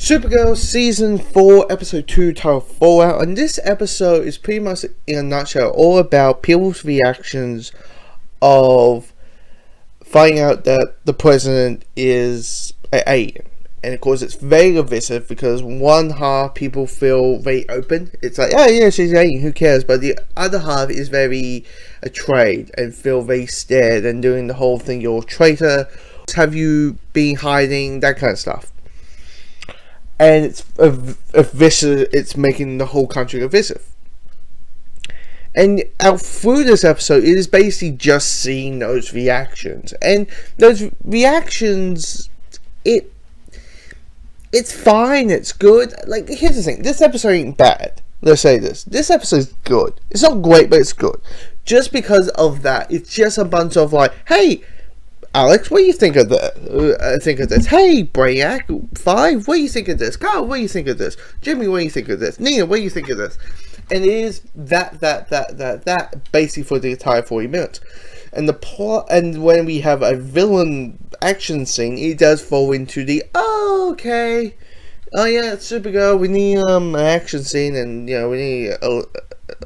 Supergirl Season 4, Episode 2, titled Fallout. And this episode is pretty much, in a nutshell, all about people's reactions of finding out that the president is an alien. And of course, it's very divisive because one half people feel very open. It's like, oh yeah, she's an alien, who cares? But the other half is very afraid and feel very scared and doing the whole thing, you're a traitor. Have you been hiding? That kind of stuff. And it's it's making the whole country divisive. And out through this episode, it is basically just seeing those reactions. And those reactions, it's fine, it's good. Like, here's the thing, this episode ain't bad. Let's say this. This episode's good. It's not great, but it's good. Just because of that, it's just a bunch of like, hey, Alex, what do you think of this? Hey, Brainiac 5, what do you think of this? Carl, what do you think of this? Jimmy, what do you think of this? Nina, what do you think of this? And it is that basically for the entire 40 minutes. And the plot, and when we have a villain action scene, it does fall into the, oh, okay. Oh yeah, it's Supergirl, we need an action scene, and we need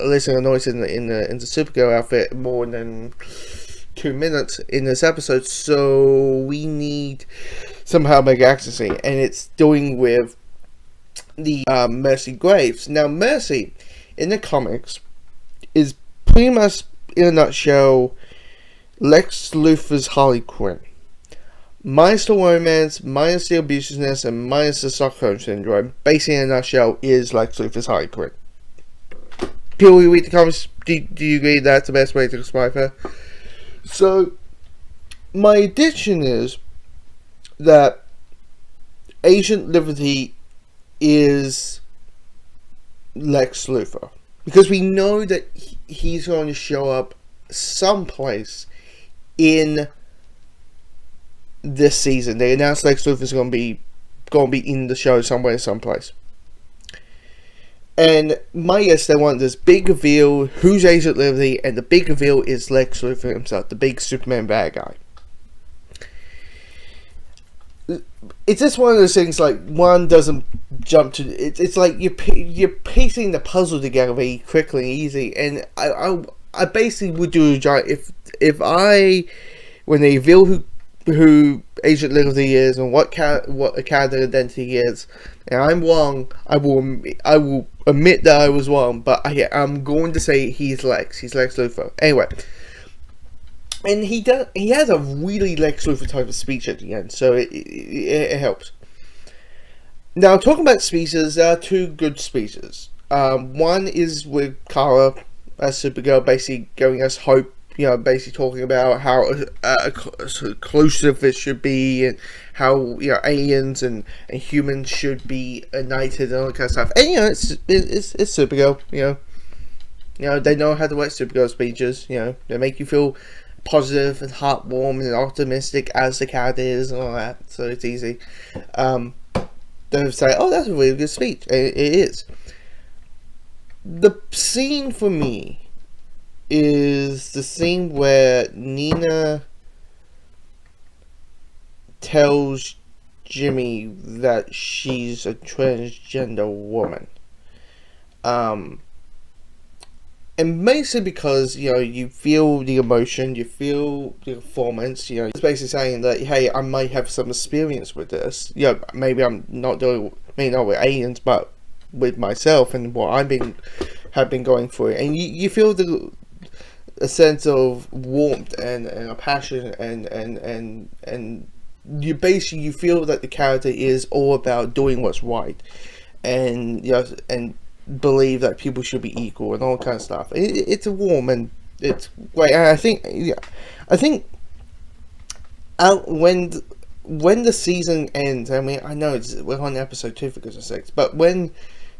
Alyssa Noise in the Supergirl outfit more than 2 minutes in this episode, so we need somehow make action scene, and it's doing with the Mercy Graves. Now, Mercy in the comics is pretty much, in a nutshell, Lex Luthor's Harley Quinn, minus the romance, minus the abusiveness, and minus the Stockholm syndrome. Basically, in a nutshell, is Lex Luthor's Harley Quinn. People who read the comics, do you agree that's the best way to describe her? So, my addition is that Agent Liberty is Lex Luthor. Because we know that he's going to show up someplace in this season. They announced Lex Luthor's going to be in the show somewhere, someplace. And my guess, they want this big reveal, who's Agent Liberty, and the big reveal is Lex Luthor himself, the big Superman bad guy. It's just one of those things, like, one doesn't jump to, it's like you're piecing the puzzle together very quickly and easy, and I basically would do a giant, if when they reveal who Agent Liberty is and what a character identity is, and I'm wrong, I will admit that I was wrong, but I'm going to say he's Lex Luthor. Anyway, and he has a really Lex Luthor type of speech at the end, so it helps. Now, talking about speeches, there are two good speeches. One is with Kara as Supergirl, basically giving us hope. Basically talking about how inclusive it should be, and how aliens and humans should be united and all that kind of stuff. And it's Supergirl. They know how to write Supergirl speeches. They make you feel positive and heartwarming and optimistic as the character is and all that. So it's easy. They say, "Oh, that's a really good speech." It is. The scene for me is the scene where Nina tells Jimmy that she's a transgender woman. And basically because, you feel the emotion, you feel the performance, it's basically saying that, hey, I might have some experience with this. Maybe I'm not maybe not with aliens, but with myself and what have been going through. And you feel a sense of warmth and a passion and you basically feel that the character is all about doing what's right, and and believe that people should be equal and all kind of stuff. It's warm and it's great. And I think when the season ends, I mean, I know we're on episode 2 for goodness sakes, but when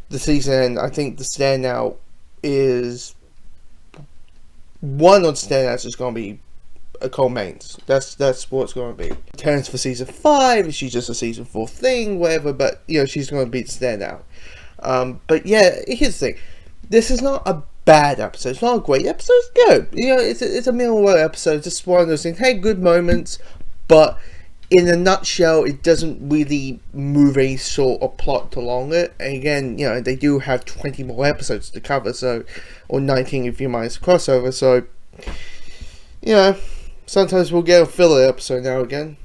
the season ends, I think the standout is one of the standouts is going to be Cole Maines. That's what it's going to be. Terrence for season 5, she's just a season 4 thing, whatever, but she's going to be the standout. But yeah, here's the thing. This is not a bad episode. It's not a great episode. It's good. It's a middle episode. Just one of those things. Hey, good moments, but in a nutshell, it doesn't really move any sort of plot along it. And again, you know, they do have 20 more episodes to cover, so, or 19 if you minus crossover, so, you know, sometimes we'll get a filler episode now and again.